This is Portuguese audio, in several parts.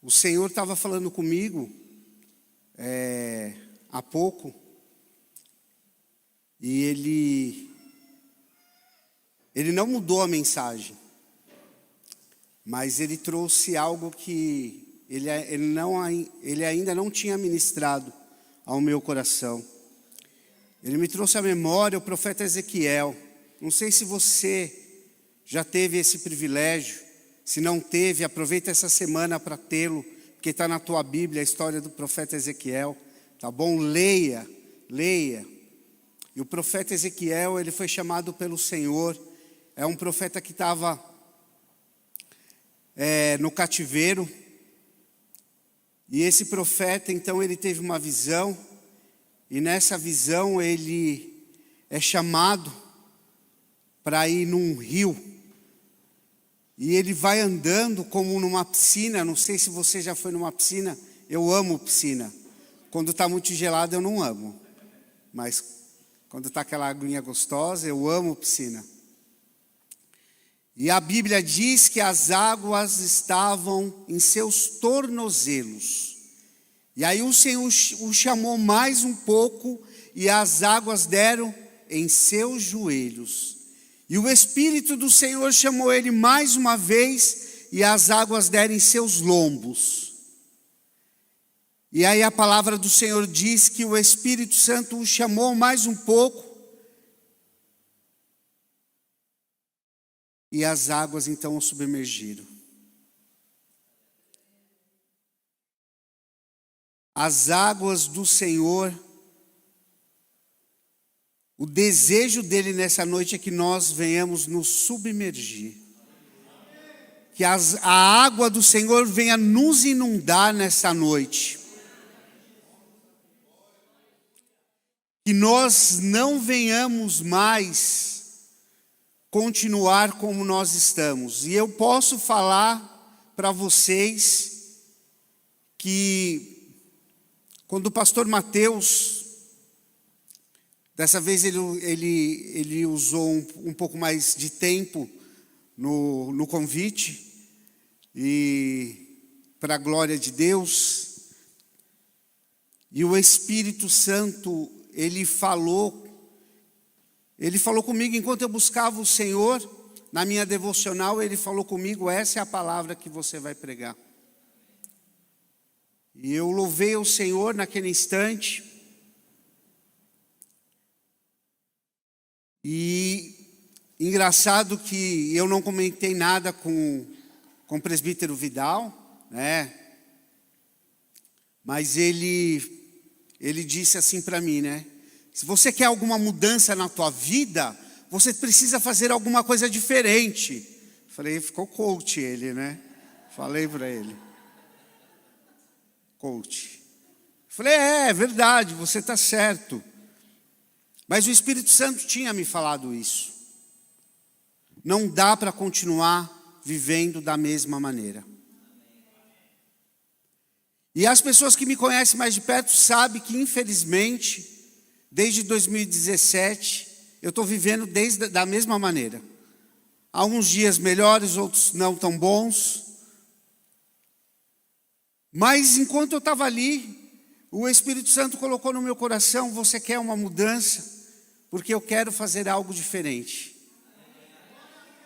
O Senhor estava falando comigo há pouco, e Ele não mudou a mensagem, mas Ele trouxe algo que Ele ainda não tinha ministrado ao meu coração. Ele me trouxe à memória o profeta Ezequiel. Não sei se você já teve esse privilégio. Se não teve, aproveita essa semana para tê-lo, porque está na tua Bíblia a história do profeta Ezequiel, tá bom? Leia. E o profeta Ezequiel, ele foi chamado pelo Senhor. É um profeta que estava no cativeiro. E esse profeta, então, ele teve uma visão. E nessa visão ele é chamado para ir num rio. E ele vai andando como numa piscina. Não sei se você já foi numa piscina. Eu amo piscina. Quando está muito gelado eu não amo. Mas quando está aquela aguinha gostosa, eu amo piscina. E a Bíblia diz que as águas estavam em seus tornozelos. E aí o Senhor o chamou mais um pouco, e as águas deram em seus joelhos. E o Espírito do Senhor chamou ele mais uma vez, e as águas deram em seus lombos. E aí a palavra do Senhor diz que o Espírito Santo o chamou mais um pouco, e as águas então o submergiram. As águas do Senhor, o desejo dele nessa noite é que nós venhamos nos submergir. Que a água do Senhor venha nos inundar nessa noite. Que nós não venhamos mais continuar como nós estamos. E eu posso falar para vocês que quando o pastor Mateus, dessa vez ele usou um pouco mais de tempo no convite, e para a glória de Deus, e o Espírito Santo, ele falou comigo enquanto eu buscava o Senhor, na minha devocional, ele falou comigo: essa é a palavra que você vai pregar. E eu louvei o Senhor naquele instante. E engraçado que eu não comentei nada com o presbítero Vidal, né? Mas ele disse assim para mim, né? Se você quer alguma mudança na tua vida, você precisa fazer alguma coisa diferente. Falei, ficou coach ele, né? Falei para ele. Coach. Falei, é verdade, você está certo. Mas o Espírito Santo tinha me falado isso. Não dá para continuar vivendo da mesma maneira. E as pessoas que me conhecem mais de perto sabem que, infelizmente, desde 2017, eu estou vivendo da mesma maneira. Há uns dias melhores, outros não tão bons. Mas enquanto eu estava ali, o Espírito Santo colocou no meu coração: você quer uma mudança? Porque eu quero fazer algo diferente.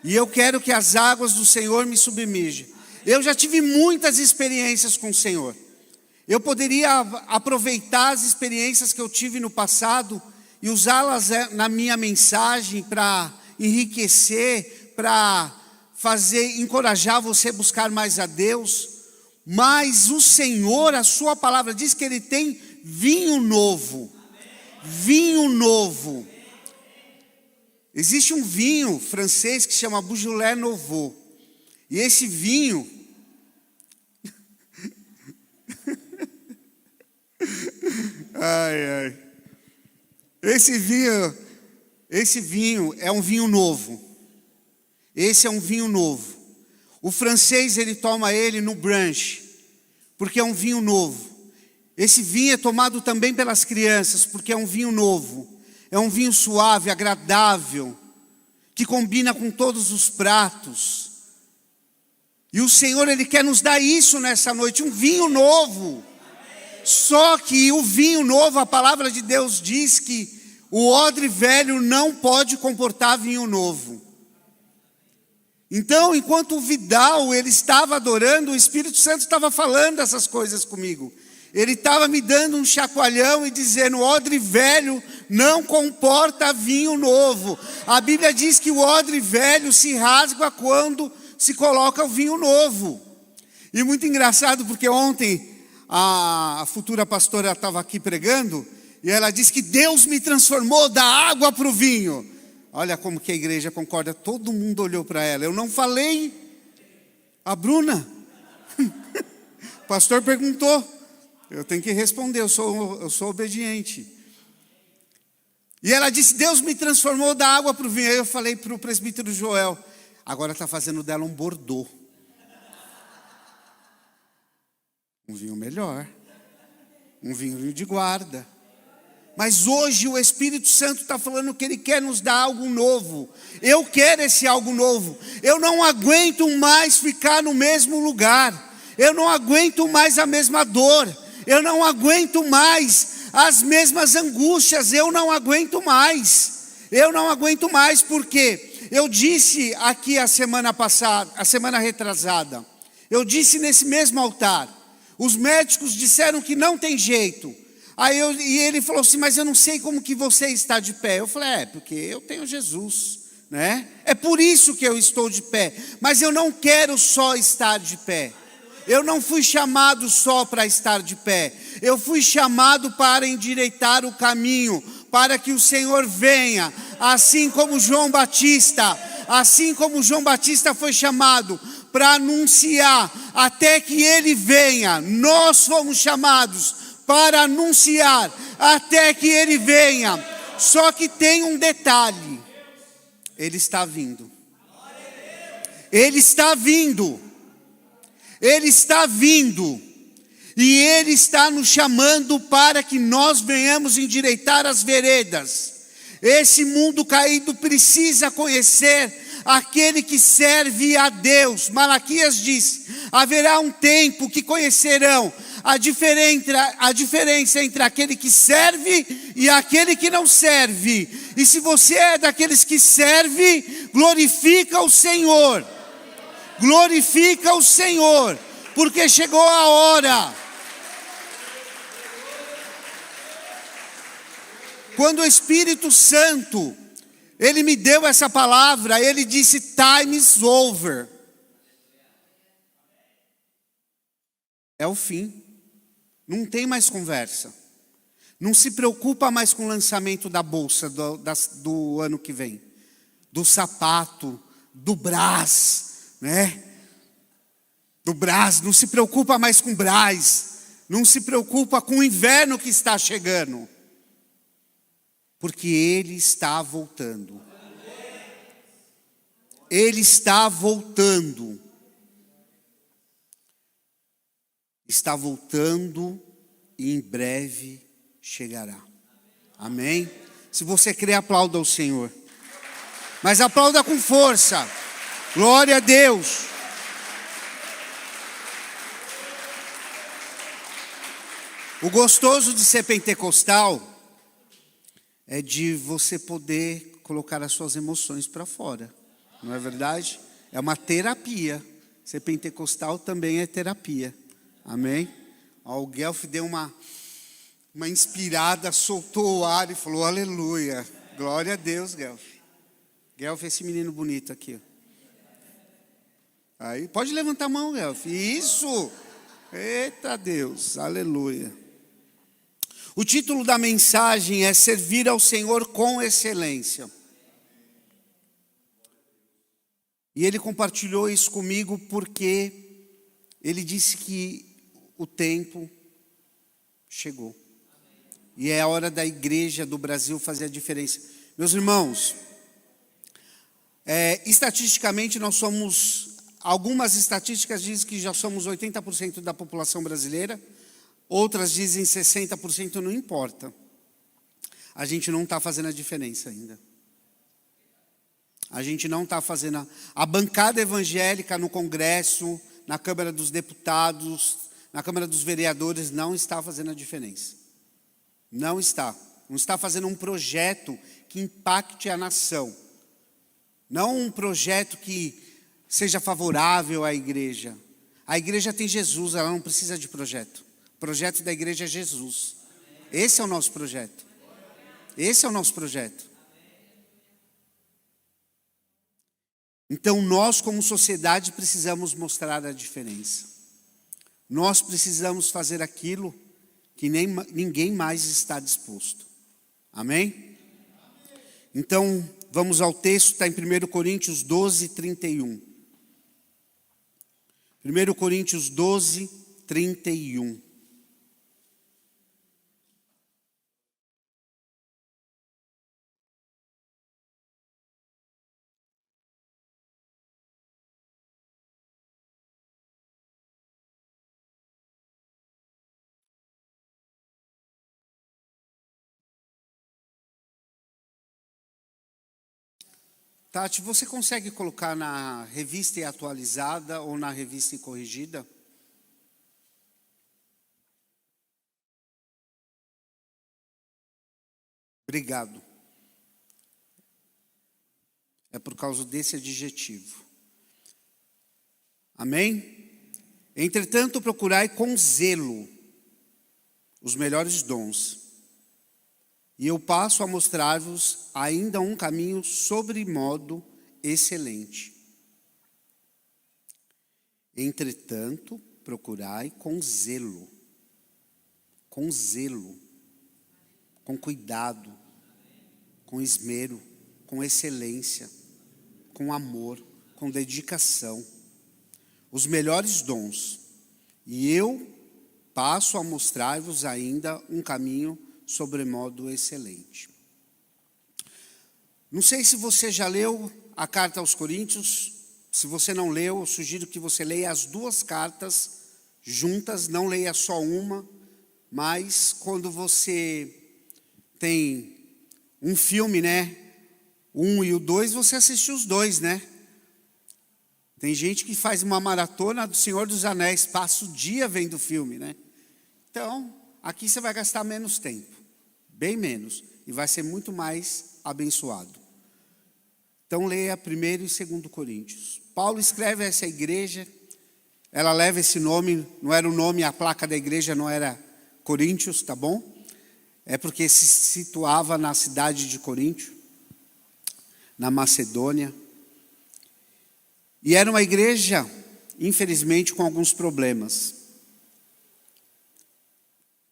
E eu quero que as águas do Senhor me submerjam. Eu já tive muitas experiências com o Senhor. Eu poderia aproveitar as experiências que eu tive no passado e usá-las na minha mensagem para enriquecer, para encorajar você a buscar mais a Deus. Mas o Senhor, a sua palavra diz que Ele tem vinho novo. Vinho novo. Existe um vinho francês que se chama Beaujolais Nouveau. E esse vinho... Esse vinho é um vinho novo. Esse é um vinho novo. O francês, ele toma ele no brunch, porque é um vinho novo. Esse vinho é tomado também pelas crianças, porque é um vinho novo. É um vinho suave, agradável, que combina com todos os pratos. E o Senhor, Ele quer nos dar isso nessa noite, um vinho novo. Só que o vinho novo, a palavra de Deus diz que o odre velho não pode comportar vinho novo. Então, enquanto o Vidal, ele estava adorando, o Espírito Santo estava falando essas coisas comigo. Ele estava me dando um chacoalhão e dizendo, o odre velho não comporta vinho novo. A Bíblia diz que o odre velho se rasga quando se coloca o vinho novo. E muito engraçado, porque ontem a futura pastora estava aqui pregando, e ela disse que Deus me transformou da água para o vinho. Olha como que a igreja concorda, todo mundo olhou para ela. Eu não falei, a Bruna. O pastor perguntou, eu tenho que responder, eu sou obediente. E ela disse, Deus me transformou da água para o vinho. Aí eu falei para o presbítero Joel, agora está fazendo dela um bordô. Um vinho melhor, um vinho de guarda. Mas hoje o Espírito Santo está falando que Ele quer nos dar algo novo. Eu quero esse algo novo. Eu não aguento mais ficar no mesmo lugar. Eu não aguento mais a mesma dor. Eu não aguento mais as mesmas angústias. Eu não aguento mais. Eu não aguento mais porque eu disse aqui a semana passada, a semana retrasada. Eu disse nesse mesmo altar. Os médicos disseram que não tem jeito. E ele falou assim, mas eu não sei como que você está de pé. Eu falei, porque eu tenho Jesus, né? É por isso que eu estou de pé. Mas eu não quero só estar de pé. Eu não fui chamado só para estar de pé. Eu fui chamado para endireitar o caminho, para que o Senhor venha, assim como João Batista foi chamado para anunciar, até que ele venha. Nós fomos chamados para anunciar até que Ele venha. Só que tem um detalhe. Ele está vindo. Ele está vindo. Ele está vindo. E Ele está nos chamando para que nós venhamos endireitar as veredas. Esse mundo caído precisa conhecer aquele que serve a Deus. Malaquias diz, haverá um tempo que conhecerão a diferença entre aquele que serve e aquele que não serve. E se você é daqueles que serve, glorifica o Senhor. Glorifica o Senhor, porque chegou a hora. Quando o Espírito Santo, Ele me deu essa palavra, Ele disse, time is over. É o fim. Não tem mais conversa. Não se preocupa mais com o lançamento da bolsa do ano que vem. Do sapato, do Brás, né? Do Brás, não se preocupa mais com Brás. Não se preocupa com o inverno que está chegando. Porque Ele está voltando. Ele está voltando. Está voltando e em breve chegará. Amém? Se você crê, aplauda o Senhor. Mas aplauda com força. Glória a Deus. O gostoso de ser pentecostal é de você poder colocar as suas emoções para fora. Não é verdade? É uma terapia. Ser pentecostal também é terapia. Amém? O Guelph deu uma inspirada, soltou o ar e falou, aleluia. Glória a Deus, Guelph. Guelph é esse menino bonito aqui. Aí, pode levantar a mão, Guelph. Isso! Eita Deus, aleluia. O título da mensagem é Servir ao Senhor com Excelência. E ele compartilhou isso comigo porque ele disse que o tempo chegou. E é a hora da igreja do Brasil fazer a diferença. Meus irmãos, estatisticamente nós somos, algumas estatísticas dizem que já somos 80% da população brasileira, outras dizem 60%, não importa. A gente não está fazendo a diferença ainda. A gente não está fazendo. A bancada evangélica no Congresso, na Câmara dos Deputados, na Câmara dos Vereadores, não está fazendo a diferença. Não está. Não está fazendo um projeto que impacte a nação. Não um projeto que seja favorável à igreja. A igreja tem Jesus, ela não precisa de projeto. O projeto da igreja é Jesus. Esse é o nosso projeto. Esse é o nosso projeto. Então nós, como sociedade, precisamos mostrar a diferença. Nós precisamos fazer aquilo que ninguém mais está disposto. Amém? Então, vamos ao texto, está em 1 Coríntios 12, 31. 1 Coríntios 12, 31. Tati, você consegue colocar na revista e atualizada ou na revista e corrigida? Obrigado. É por causa desse adjetivo. Amém? Entretanto, procurai com zelo os melhores dons. E eu passo a mostrar-vos ainda um caminho sobremodo excelente. Entretanto, procurai com zelo, com cuidado, com esmero, com excelência, com amor, com dedicação, os melhores dons. E eu passo a mostrar-vos ainda um caminho sobremodo excelente. Não sei se você já leu a carta aos Coríntios. Se você não leu, eu sugiro que você leia as duas cartas juntas, não leia só uma, mas quando você tem um filme, né? 1 e o 2, você assiste os dois, né? Tem gente que faz uma maratona do Senhor dos Anéis, passa o dia vendo o filme, né? Então, aqui você vai gastar menos tempo, bem menos, e vai ser muito mais abençoado. Então leia 1 e 2 Coríntios. Paulo escreve a essa igreja, ela leva esse nome, não era o nome, a placa da igreja não era Coríntios, tá bom? É porque se situava na cidade de Coríntio, na Macedônia. E era uma igreja, infelizmente, com alguns problemas.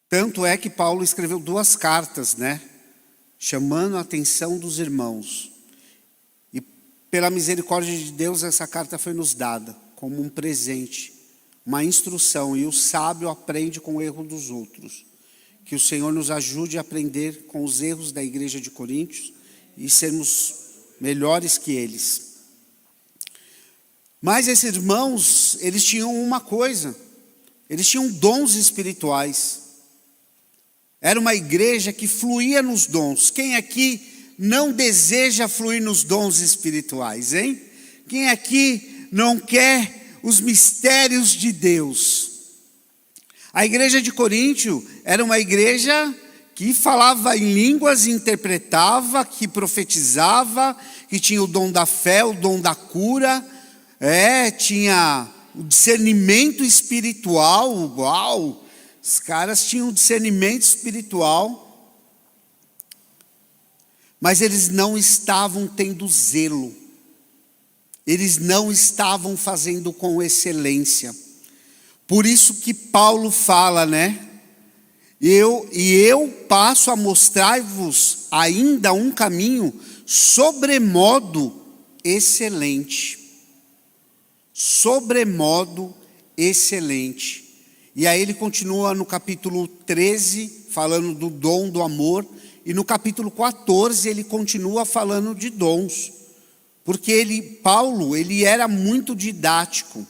Tanto é que Paulo escreveu 2 cartas, né? Chamando a atenção dos irmãos. E pela misericórdia de Deus, essa carta foi nos dada como um presente, uma instrução. E o sábio aprende com o erro dos outros. Que o Senhor nos ajude a aprender com os erros da igreja de Coríntios e sermos melhores que eles. Mas esses irmãos, eles tinham uma coisa. Eles tinham dons espirituais. Era uma igreja que fluía nos dons. Quem aqui não deseja fluir nos dons espirituais, hein? Quem aqui não quer os mistérios de Deus? A igreja de Coríntio era uma igreja que falava em línguas, interpretava, que profetizava, que tinha o dom da fé, o dom da cura, tinha o discernimento espiritual. Uau! Os caras tinham discernimento espiritual, mas eles não estavam tendo zelo, eles não estavam fazendo com excelência. Por isso que Paulo fala, né? Eu passo a mostrar-vos ainda um caminho sobremodo excelente. Sobremodo excelente. E aí ele continua no capítulo 13, falando do dom do amor. E no capítulo 14 ele continua falando de dons. Porque Paulo era muito didático.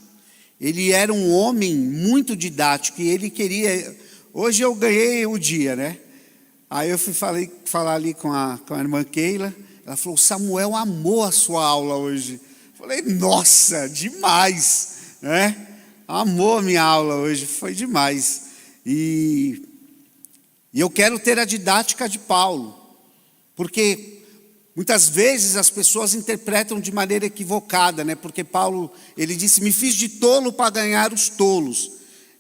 Ele era um homem muito didático. E ele queria... Hoje eu ganhei o dia, né? Aí eu fui falar ali com a irmã Keila. Ela falou, Samuel amou a sua aula hoje. Falei, nossa, demais, né? Amou a minha aula hoje, foi demais. E eu quero ter a didática de Paulo, porque muitas vezes as pessoas interpretam de maneira equivocada, né? Porque Paulo, ele disse, me fiz de tolo para ganhar os tolos.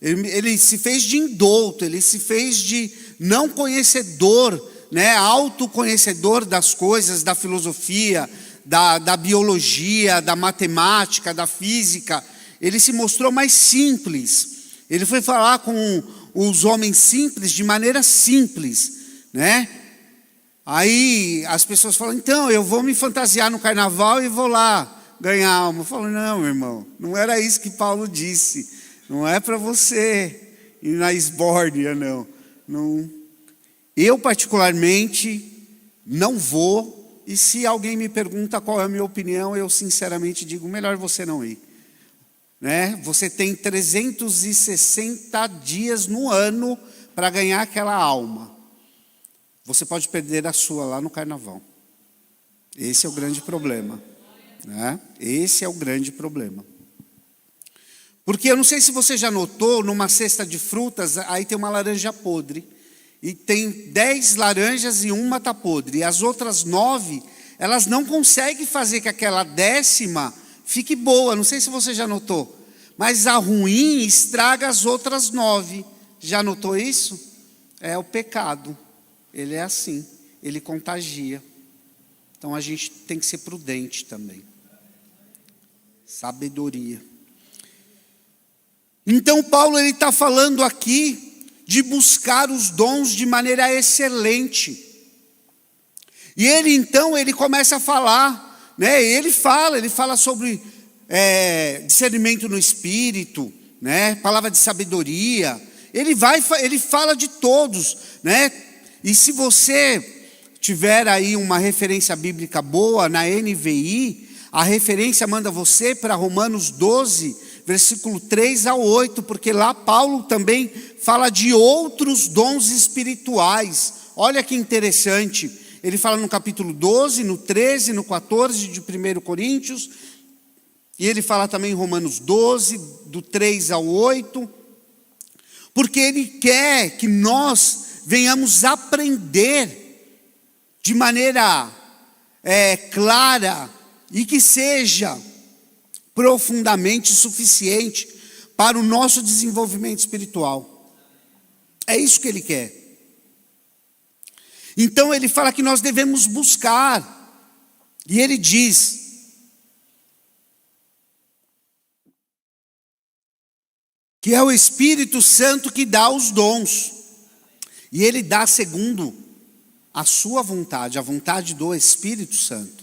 Ele se fez de indouto, ele se fez de não conhecedor, né? Autoconhecedor das coisas, da filosofia, da biologia, da matemática, da física. Ele se mostrou mais simples. Ele foi falar com os homens simples de maneira simples, né? Aí as pessoas falam, então eu vou me fantasiar no carnaval e vou lá ganhar alma. Eu falo, não, meu irmão, não era isso que Paulo disse. Não é para você ir na esbórnia, não. Eu particularmente não vou, e se alguém me pergunta qual é a minha opinião, eu sinceramente digo, melhor você não ir. Né? Você tem 360 dias no ano para ganhar aquela alma. Você pode perder a sua lá no carnaval. Esse é o grande problema. Né? Esse é o grande problema. Porque eu não sei se você já notou, numa cesta de frutas, aí tem uma laranja podre. E tem 10 laranjas e uma está podre. E as outras 9, elas não conseguem fazer que aquela 10ª fique boa. Não sei se você já notou. Mas a ruim estraga as outras 9. Já notou isso? É o pecado. Ele é assim. Ele contagia. Então a gente tem que ser prudente também. Sabedoria. Então Paulo está falando aqui de buscar os dons de maneira excelente. E ele começa a falar, né? Ele fala sobre discernimento no espírito, né? Palavra de sabedoria. Ele fala de todos, né? E se você tiver aí uma referência bíblica boa na NVI, a referência manda você para Romanos 12, versículo 3 ao 8, porque lá Paulo também fala de outros dons espirituais. Olha que interessante. Ele fala no capítulo 12, no 13, no 14 de 1 Coríntios. E ele fala também em Romanos 12, do 3 ao 8. Porque ele quer que nós venhamos aprender de maneira clara e que seja profundamente suficiente para o nosso desenvolvimento espiritual. É isso que ele quer. Então ele fala que nós devemos buscar. E ele diz que é o Espírito Santo que dá os dons. E ele dá segundo a sua vontade, a vontade do Espírito Santo.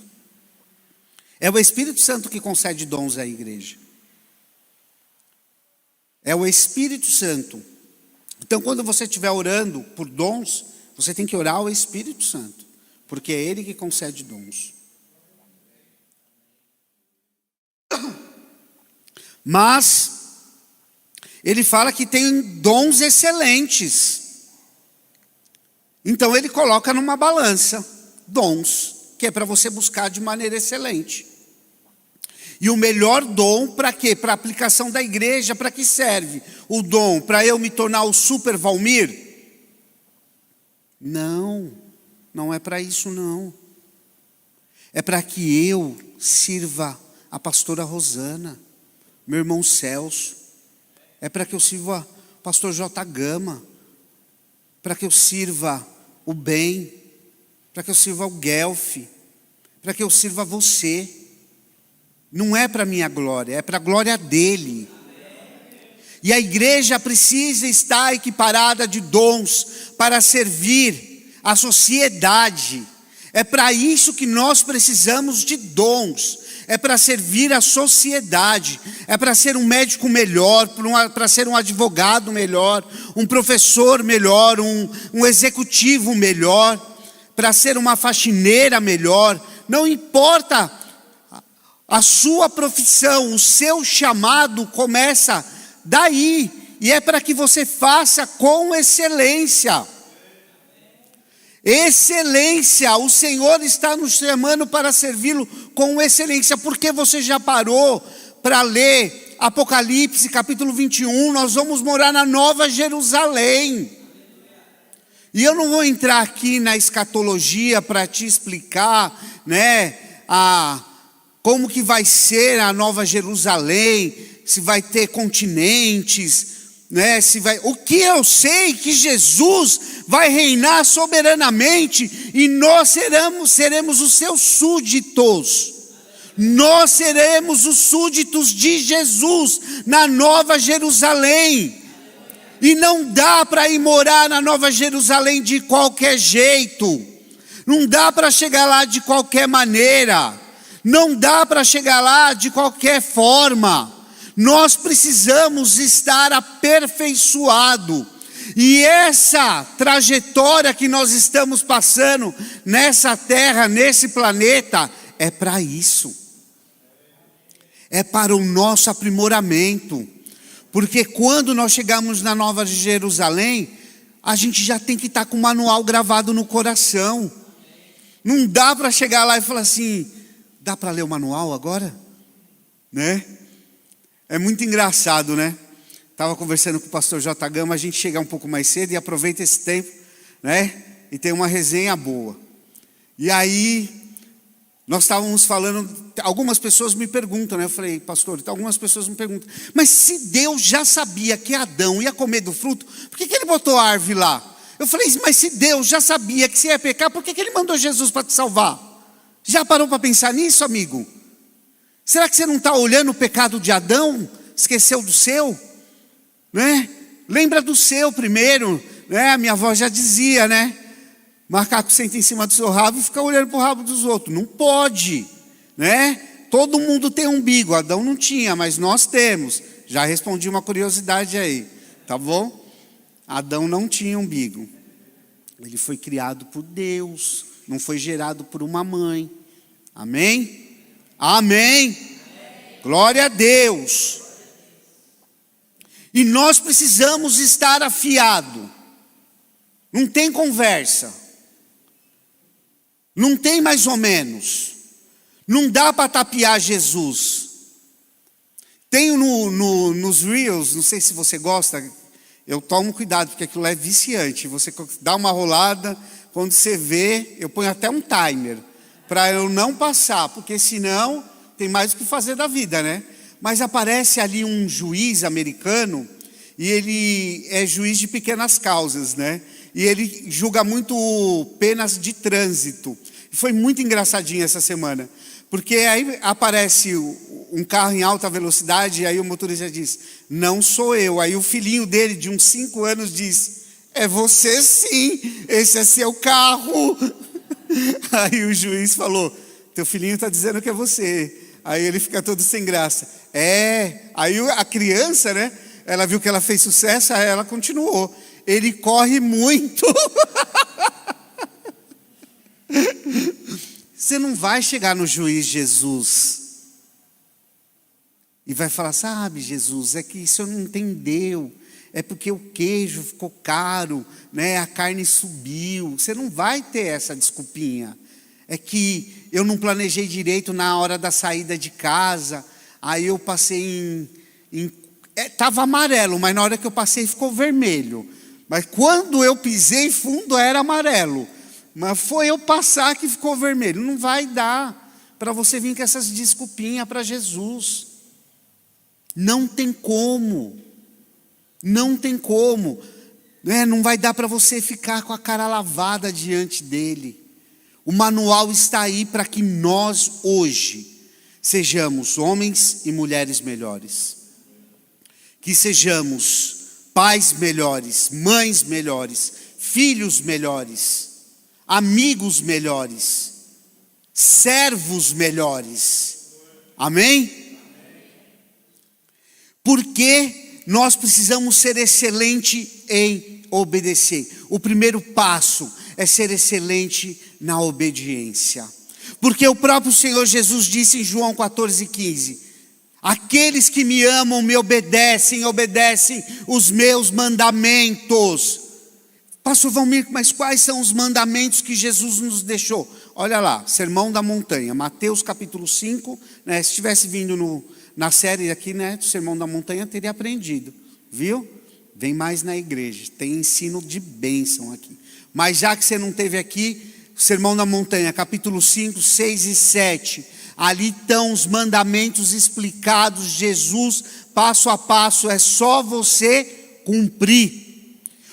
É o Espírito Santo que concede dons à igreja. É o Espírito Santo. Então, quando você estiver orando por dons, você tem que orar ao Espírito Santo, porque é Ele que concede dons. Mas ele fala que tem dons excelentes. Então ele coloca numa balança dons, que é para você buscar de maneira excelente. E o melhor dom para quê? Para a aplicação da igreja. Para que serve o dom? Para eu me tornar o super Valmir? Não, não é para isso não. É para que eu sirva a pastora Rosana, meu irmão Celso. É para que eu sirva o pastor J. Gama. Para que eu sirva o bem. Para que eu sirva o Guelph. Para que eu sirva você. Não é para a minha glória, é para a glória dele. E a igreja precisa estar equiparada de dons para servir a sociedade. É para isso que nós precisamos de dons. É para servir a sociedade. É para ser um médico melhor, para ser um advogado melhor, um professor melhor, um executivo melhor, para ser uma faxineira melhor. Não importa a sua profissão, o seu chamado começa daí. E é para que você faça com excelência. Excelência, o Senhor está nos chamando para servi-lo com excelência. Porque você já parou para ler Apocalipse capítulo 21? Nós vamos morar na Nova Jerusalém. E eu não vou entrar aqui na escatologia para te explicar, né, como que vai ser a Nova Jerusalém, se vai ter continentes, né, o que eu sei que Jesus vai reinar soberanamente e nós seremos os seus súditos. Nós seremos os súditos de Jesus na Nova Jerusalém. E não dá para ir morar na Nova Jerusalém de qualquer jeito. Não dá para chegar lá de qualquer maneira. Não dá para chegar lá de qualquer forma. Nós precisamos estar aperfeiçoados. E essa trajetória que nós estamos passando nessa terra, nesse planeta, é para isso. É para o nosso aprimoramento. Porque quando nós chegamos na Nova Jerusalém, a gente já tem que estar com o manual gravado no coração. Não dá para chegar lá e falar assim, dá para ler o manual agora? Né? É muito engraçado, né? Estava conversando com o pastor J. Gama, a gente chega um pouco mais cedo e aproveita esse tempo, né? E tem uma resenha boa. E aí, nós estávamos falando, algumas pessoas me perguntam, né? Eu falei, pastor, então algumas pessoas me perguntam, mas se Deus já sabia que Adão ia comer do fruto, por que ele botou a árvore lá? Eu falei, mas se Deus já sabia que você ia pecar, por que ele mandou Jesus para te salvar? Já parou para pensar nisso, amigo? Será que você não está olhando o pecado de Adão? Esqueceu do seu? Né? Lembra do seu primeiro, né? A minha avó já dizia, né? Macaco senta em cima do seu rabo e fica olhando para o rabo dos outros. Não pode, né? Todo mundo tem umbigo. Adão não tinha, mas nós temos. Já respondi uma curiosidade aí, tá bom? Adão não tinha umbigo. Ele foi criado por Deus, não foi gerado por uma mãe. Amém? Amém. Glória a Deus. E nós precisamos estar afiados. Não tem conversa. Não tem mais ou menos. Não dá para tapear Jesus. Tenho nos Reels, não sei se você gosta, eu tomo cuidado, porque aquilo é viciante. Você dá uma rolada, quando você vê, eu ponho até um timer, para eu não passar, porque senão tem mais o que fazer da vida, né? Mas aparece ali um juiz americano, e ele é juiz de pequenas causas, né? E ele julga muito penas de trânsito. Foi muito engraçadinho essa semana, porque aí aparece um carro em alta velocidade, e aí o motorista diz, não sou eu. Aí o filhinho dele, de uns 5 anos, diz, é você sim, esse é seu carro. Aí o juiz falou, teu filhinho está dizendo que é você. Aí ele fica todo sem graça. Aí a criança, né? Ela viu que ela fez sucesso, aí ela continuou. Ele corre muito. Você não vai chegar no juiz Jesus e vai falar, sabe, Jesus, é que o senhor não entendeu. É porque o queijo ficou caro, né? A carne subiu. Você não vai ter essa desculpinha. É que eu não planejei direito na hora da saída de casa. Aí eu passei estava amarelo, mas na hora que eu passei ficou vermelho. Mas quando eu pisei fundo era amarelo. Mas foi eu passar que ficou vermelho. Não vai dar para você vir com essas desculpinhas para Jesus. Não tem como. Não tem como. Não vai dar para você ficar com a cara lavada diante dele. O manual está aí para que nós hoje sejamos homens e mulheres melhores. Que sejamos pais melhores, mães melhores, filhos melhores, amigos melhores, servos melhores. Amém? Porque nós precisamos ser excelentes em obedecer. O primeiro passo é ser excelente na obediência. Porque o próprio Senhor Jesus disse em João 14,15: aqueles que me amam me obedecem os meus mandamentos. Pastor Valmir, mas quais são os mandamentos que Jesus nos deixou? Olha lá, Sermão da Montanha, Mateus capítulo 5, né? Se tivesse vindo na série aqui, né, do Sermão da Montanha, teria aprendido, viu? Vem mais na igreja, tem ensino de bênção aqui. Mas já que você não teve aqui, Sermão da Montanha, capítulo 5, 6 e 7, ali estão os mandamentos explicados, Jesus, passo a passo, é só você cumprir.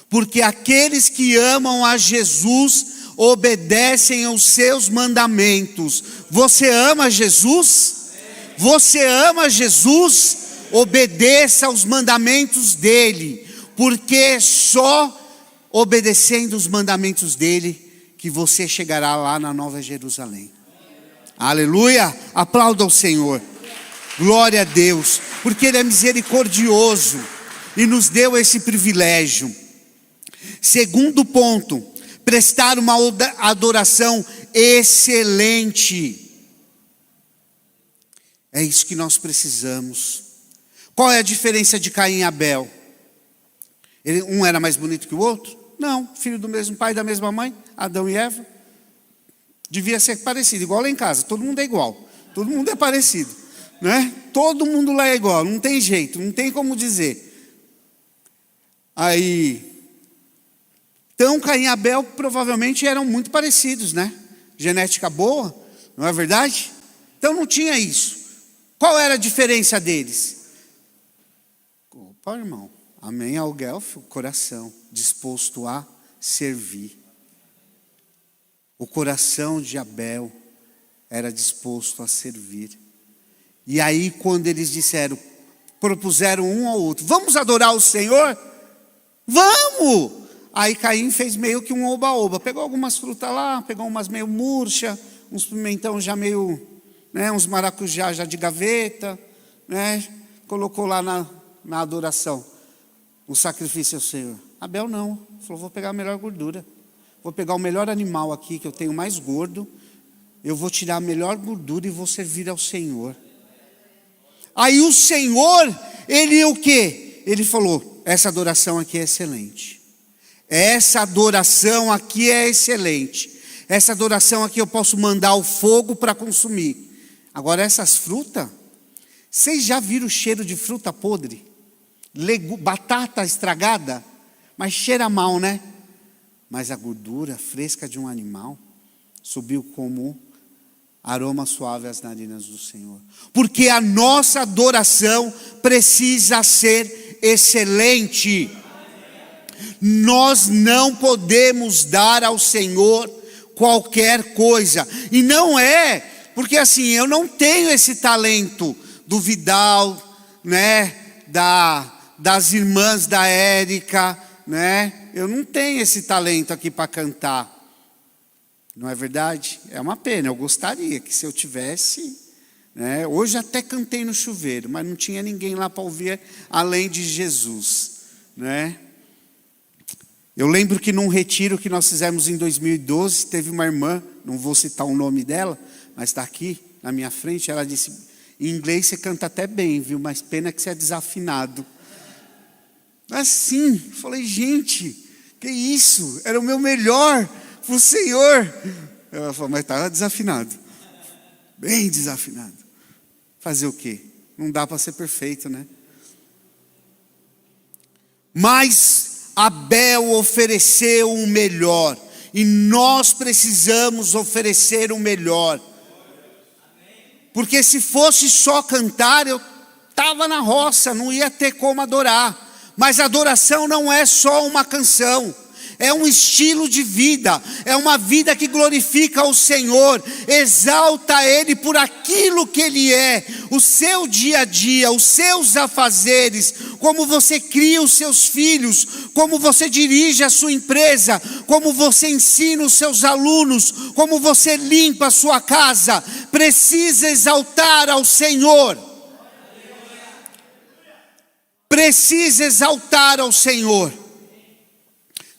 Porque aqueles que amam a Jesus obedecem aos seus mandamentos. Você ama Jesus? Você ama Jesus? Obedeça aos mandamentos dele, porque só obedecendo os mandamentos dele que você chegará lá na Nova Jerusalém. Aleluia, aplauda o Senhor, glória a Deus, porque ele é misericordioso e nos deu esse privilégio. Segundo ponto, prestar uma adoração excelente. É isso que nós precisamos. Qual é a diferença de Caim e Abel? Um era mais bonito que o outro? Não, filho do mesmo pai, da mesma mãe, Adão e Eva. Devia ser parecido, igual lá em casa, todo mundo é igual, todo mundo é parecido, né? Todo mundo lá é igual, não tem jeito, não tem como dizer. Então Caim e Abel provavelmente eram muito parecidos, né? Genética boa, não é verdade? Então não tinha isso. Qual era a diferença deles? Opa, irmão, amém ao Guelph, o coração disposto a servir. O coração de Abel era disposto a servir. E aí quando eles propuseram um ao outro, vamos adorar o Senhor? Vamos! Aí Caim fez meio que um oba-oba, pegou algumas frutas lá, pegou umas meio murcha, uns pimentão já meio, né, uns maracujá já de gaveta, né, colocou lá na adoração, o sacrifício ao Senhor. Abel não, falou, vou pegar a melhor gordura. Vou pegar o melhor animal aqui, que eu tenho mais gordo. Eu vou tirar a melhor gordura e vou servir ao Senhor. Aí o Senhor, ele o quê? Ele falou, essa adoração aqui é excelente. Essa adoração aqui é excelente. Essa adoração aqui eu posso mandar o fogo para consumir. Agora essas frutas, vocês já viram o cheiro de fruta podre? Batata estragada? Mas cheira mal, né? Mas a gordura fresca de um animal subiu como aroma suave às narinas do Senhor. Porque a nossa adoração precisa ser excelente. Nós não podemos dar ao Senhor qualquer coisa. E não é, porque assim, eu não tenho esse talento do Vidal, né? Das irmãs da Érica, né? Eu não tenho esse talento aqui para cantar. Não é verdade? É uma pena, eu gostaria que se eu tivesse, né? Hoje até cantei no chuveiro, mas não tinha ninguém lá para ouvir além de Jesus, né? Eu lembro que num retiro que nós fizemos em 2012, teve uma irmã, não vou citar o nome dela, mas está aqui na minha frente, ela disse, em inglês você canta até bem, viu? Mas pena que você é desafinado. Assim, falei, gente, que isso? Era o meu melhor para o Senhor. Ela falou, mas estava desafinado. Bem desafinado. Fazer o quê? Não dá para ser perfeito, né? Mas Abel ofereceu o melhor. E nós precisamos oferecer o melhor. Porque se fosse só cantar, eu estava na roça, não ia ter como adorar. Mas adoração não é só uma canção, é um estilo de vida, é uma vida que glorifica o Senhor, exalta Ele por aquilo que Ele é, o seu dia a dia, os seus afazeres, como você cria os seus filhos, como você dirige a sua empresa, como você ensina os seus alunos, como você limpa a sua casa, precisa exaltar ao Senhor. Precisa exaltar ao Senhor.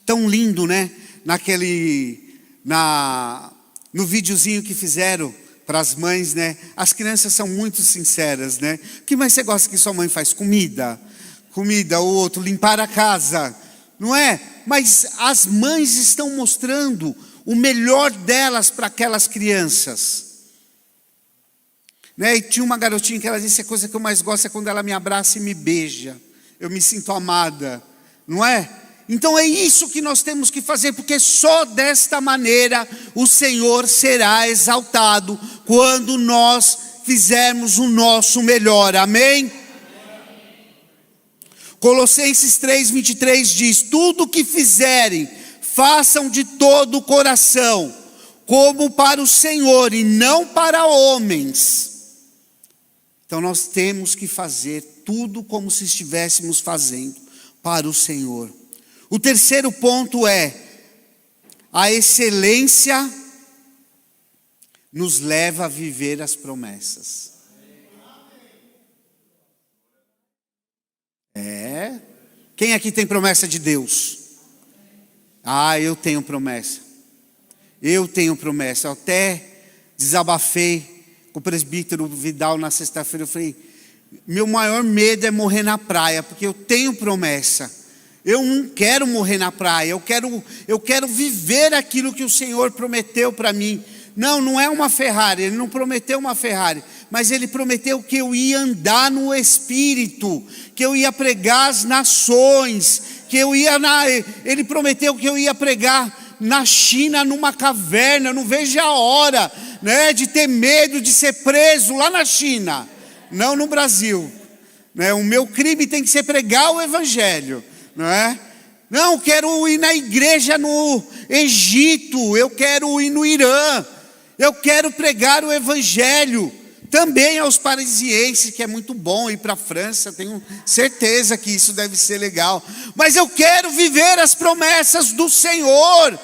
Tão lindo, né? No videozinho que fizeram para as mães, né? As crianças são muito sinceras, né? O que mais você gosta que sua mãe faz? Comida. O outro, limpar a casa. não é? Mas as mães estão mostrando o melhor delas para aquelas crianças. Né? E tinha uma garotinha que ela disse: a coisa que eu mais gosto é quando ela me abraça e me beija. Eu me sinto amada, não é? Então é isso que nós temos que fazer, porque só desta maneira o Senhor será exaltado, quando nós fizermos o nosso melhor, amém? Colossenses 3:23 diz: tudo o que fizerem, façam de todo o coração, como para o Senhor e não para homens. Então nós temos que fazer tudo como se estivéssemos fazendo para o Senhor. O terceiro ponto é: a excelência nos leva a viver as promessas. Quem aqui tem promessa de Deus? Eu tenho promessa. Eu tenho promessa. Eu até desabafei com o presbítero Vidal na sexta-feira. Eu falei: meu maior medo é morrer na praia, porque eu tenho promessa. Eu não quero morrer na praia, eu quero viver aquilo que o Senhor prometeu para mim. Não é uma Ferrari, Ele não prometeu uma Ferrari, mas Ele prometeu que eu ia andar no Espírito, que eu ia pregar as nações, Ele prometeu que eu ia pregar na China, numa caverna. Eu não vejo a hora, né, de ter medo de ser preso lá na China, não no Brasil, né? O meu crime tem que ser pregar o Evangelho, não é? Não, eu quero ir na igreja no Egito, eu quero ir no Irã, eu quero pregar o Evangelho também aos parisienses, que é muito bom ir para a França, tenho certeza que isso deve ser legal, mas eu quero viver as promessas do Senhor.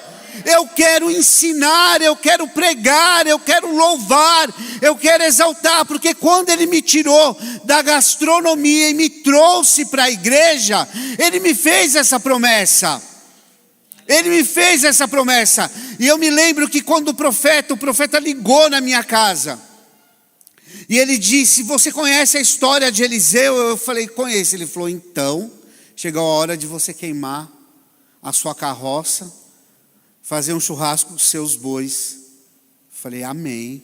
Eu quero ensinar, eu quero pregar, eu quero louvar, eu quero exaltar, porque quando Ele me tirou da gastronomia e me trouxe para a igreja, Ele me fez essa promessa. Ele me fez essa promessa. E eu me lembro que quando o profeta ligou na minha casa, e ele disse: você conhece a história de Eliseu? Eu falei: conheço. Ele falou: então, chegou a hora de você queimar a sua carroça, fazer um churrasco com seus bois. Falei: amém,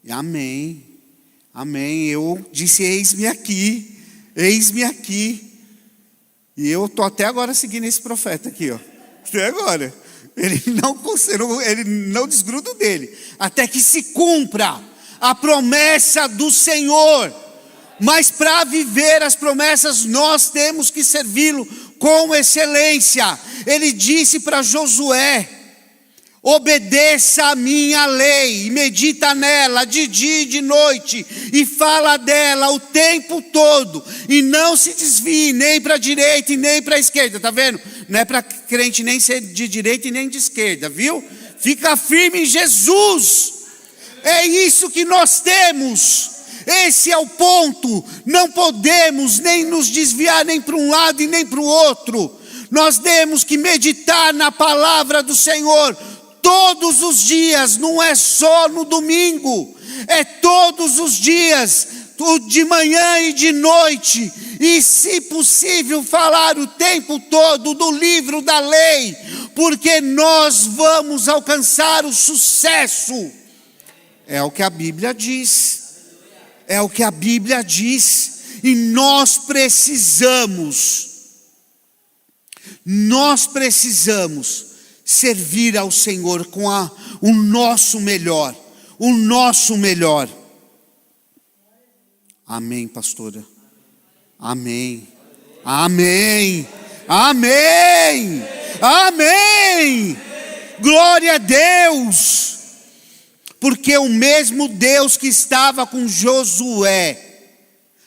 amém, amém. Eu disse: eis-me aqui, eis-me aqui. E eu estou até agora seguindo esse profeta aqui, ó. Até agora. Ele não desgruda dele, até que se cumpra a promessa do Senhor. Mas para viver as promessas, nós temos que servi-lo com excelência. Ele disse para Josué: obedeça a minha lei, e medita nela de dia e de noite, e fala dela o tempo todo, e não se desvie nem para a direita e nem para a esquerda. Está vendo? Não é para crente nem ser de direita e nem de esquerda, viu? Fica firme em Jesus. É isso que nós temos. Esse é o ponto. Não podemos nem nos desviar nem para um lado e nem para o outro. Nós temos que meditar na palavra do Senhor todos os dias. Não é só no domingo, é todos os dias, de manhã e de noite. E se possível falar o tempo todo do livro da lei, porque nós vamos alcançar o sucesso. É o que a Bíblia diz. É o que a Bíblia diz. E nós precisamos servir ao Senhor com o nosso melhor. O nosso melhor. Amém, pastora? Amém. Amém. Amém. Amém. Glória a Deus. Porque o mesmo Deus que estava com Josué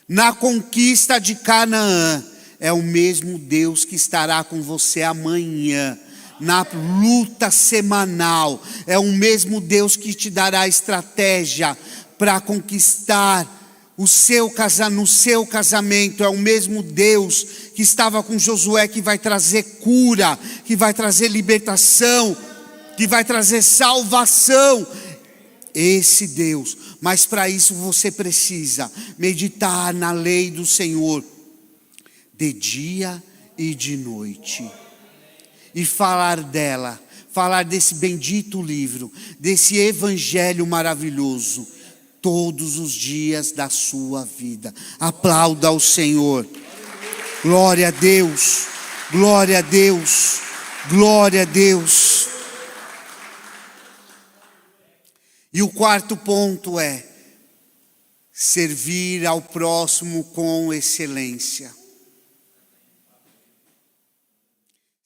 na conquista de Canaã é o mesmo Deus que estará com você amanhã na luta semanal. É o mesmo Deus que te dará estratégia para conquistar no seu casamento. É o mesmo Deus que estava com Josué, que vai trazer cura, que vai trazer libertação, que vai trazer salvação. Esse Deus. Mas para isso você precisa meditar na lei do Senhor de dia e de noite. E falar dela, falar desse bendito livro, desse evangelho maravilhoso, todos os dias da sua vida. Aplauda ao Senhor. Glória a Deus, glória a Deus, glória a Deus. E o quarto ponto é servir ao próximo com excelência.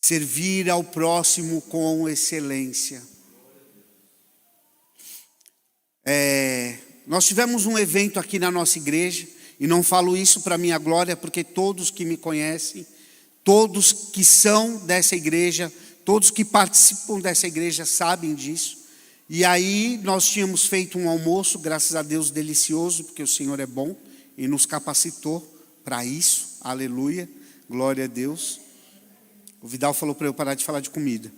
Servir ao próximo com excelência. Nós tivemos um evento aqui na nossa igreja, e não falo isso para minha glória, porque todos que me conhecem, todos que são dessa igreja, todos que participam dessa igreja sabem disso. E aí nós tínhamos feito um almoço, graças a Deus, delicioso, porque o Senhor é bom e nos capacitou para isso. Aleluia, glória a Deus. O Vidal falou para eu parar de falar de comida.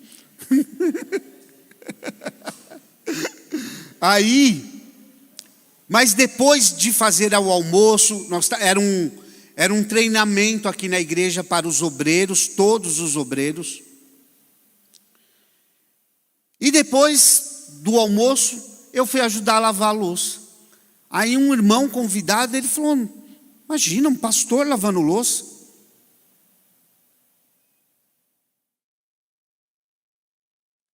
Mas depois de fazer o almoço, era um treinamento aqui na igreja para os obreiros, todos os obreiros. E depois do almoço, eu fui ajudar a lavar a louça. Aí um irmão convidado, ele falou: imagina, um pastor lavando louça.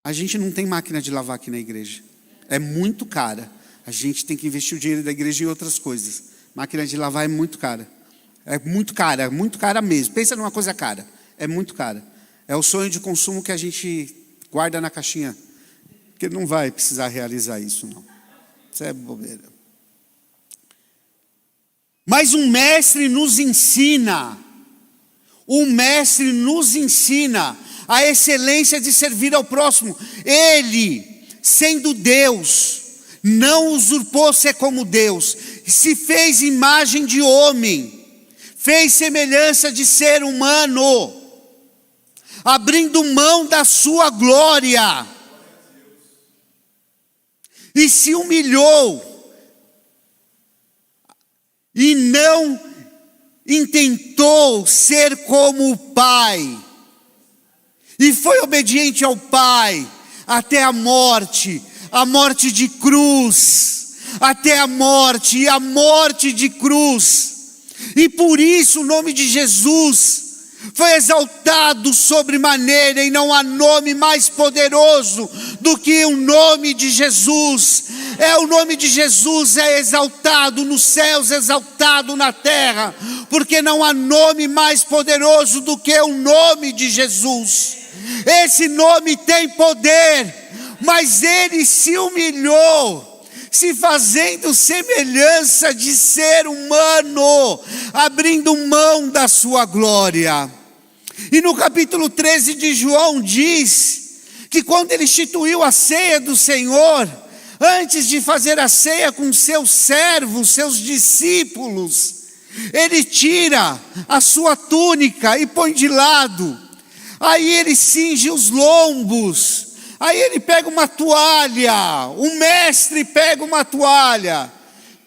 A gente não tem máquina de lavar aqui na igreja. É muito cara. A gente tem que investir o dinheiro da igreja em outras coisas. Máquina de lavar é muito cara. É muito cara mesmo. Pensa numa coisa cara. É muito cara. É o sonho de consumo que a gente guarda na caixinha. Porque não vai precisar realizar isso, não. Isso é bobeira. Mas um mestre nos ensina. O mestre nos ensina a excelência de servir ao próximo. Ele, sendo Deus, não usurpou ser como Deus, se fez imagem de homem, fez semelhança de ser humano, abrindo mão da sua glória, e se humilhou, e não intentou ser como o Pai, e foi obediente ao Pai até a morte de cruz, até a morte, e a morte de cruz. E por isso o nome de Jesus foi exaltado sobremaneira, e não há nome mais poderoso do que o nome de Jesus. O nome de Jesus é exaltado nos céus, exaltado na terra, porque não há nome mais poderoso do que o nome de Jesus. Esse nome tem poder, mas ele se humilhou, se fazendo semelhança de ser humano, abrindo mão da sua glória. E no capítulo 13 de João diz que quando ele instituiu a ceia do Senhor, antes de fazer a ceia com seus servos, seus discípulos, ele tira a sua túnica e põe de lado. Aí ele cinge os lombos. Aí ele pega uma toalha. O mestre pega uma toalha,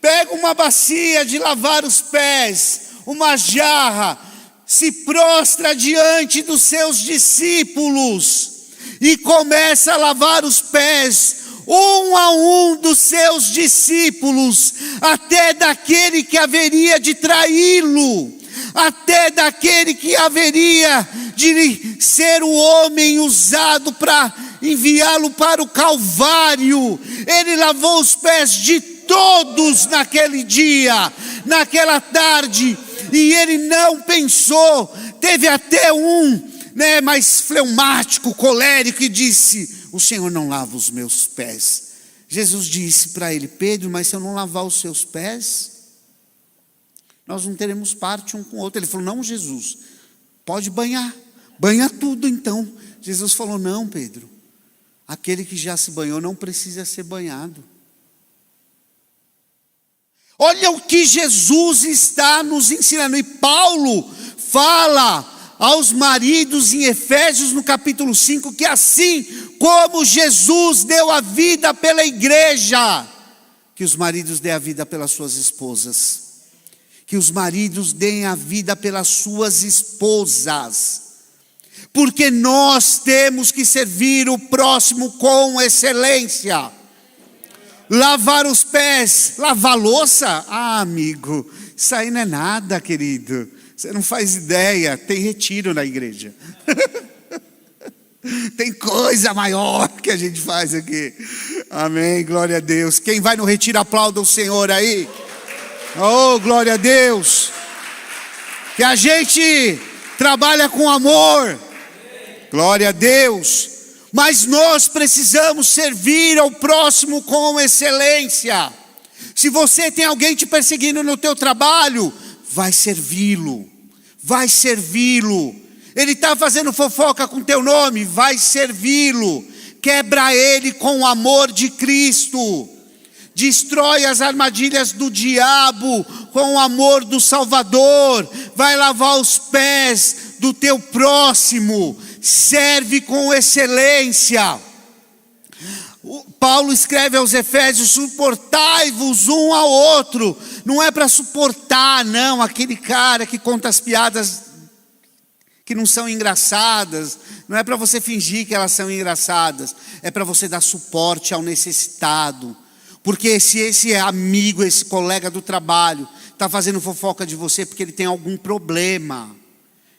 pega uma bacia de lavar os pés, uma jarra, se prostra diante dos seus discípulos e começa a lavar os pés, um a um dos seus discípulos, até daquele que haveria de traí-lo, até daquele que haveria de ser o homem usado para enviá-lo para o Calvário. Ele lavou os pés de todos naquele dia, naquela tarde, e ele não pensou. Teve até um mais fleumático, colérico, e disse: o Senhor não lava os meus pés. Jesus disse para ele: Pedro, mas se eu não lavar os seus pés, nós não teremos parte um com o outro. Ele falou: não, Jesus, pode banhar, banha tudo então. Jesus falou: não, Pedro, aquele que já se banhou não precisa ser banhado. Olha o que Jesus está nos ensinando. E Paulo fala aos maridos em Efésios no capítulo 5, que assim como Jesus deu a vida pela igreja, que os maridos dêem a vida pelas suas esposas. que os maridos deem a vida pelas suas esposas, porque nós temos que servir o próximo com excelência. Lavar os pés, lavar louça? Ah, amigo, isso aí não é nada, querido. Você não faz ideia, tem retiro na igreja. Tem coisa maior que a gente faz aqui. Amém, glória a Deus. Quem vai no retiro, aplauda o Senhor aí. Oh, glória a Deus. Que a gente trabalha com amor. Glória a Deus. Mas nós precisamos servir ao próximo com excelência. Se você tem alguém te perseguindo no teu trabalho, vai servi-lo. Vai servi-lo. Ele está fazendo fofoca com teu nome, vai servi-lo. Quebra ele com o amor de Cristo. Destrói as armadilhas do diabo com o amor do Salvador. Vai lavar os pés do teu próximo. Serve com excelência. Paulo escreve aos Efésios: suportai-vos um ao outro. Não é para suportar, não, aquele cara que conta as piadas que não são engraçadas. Não é para você fingir que elas são engraçadas. É para você dar suporte ao necessitado. Porque se esse amigo, esse colega do trabalho está fazendo fofoca de você porque ele tem algum problema,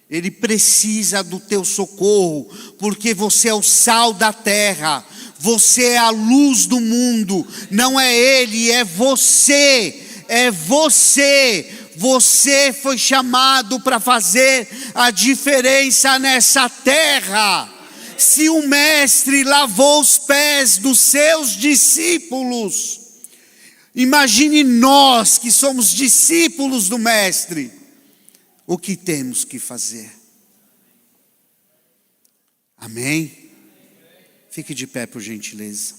ele precisa do teu socorro, porque você é o sal da terra, você é a luz do mundo. Não é ele, é você. É você. Você foi chamado para fazer a diferença nessa terra. Se o mestre lavou os pés dos seus discípulos, imagine nós que somos discípulos do mestre, o que temos que fazer. Amém? Fique de pé, por gentileza.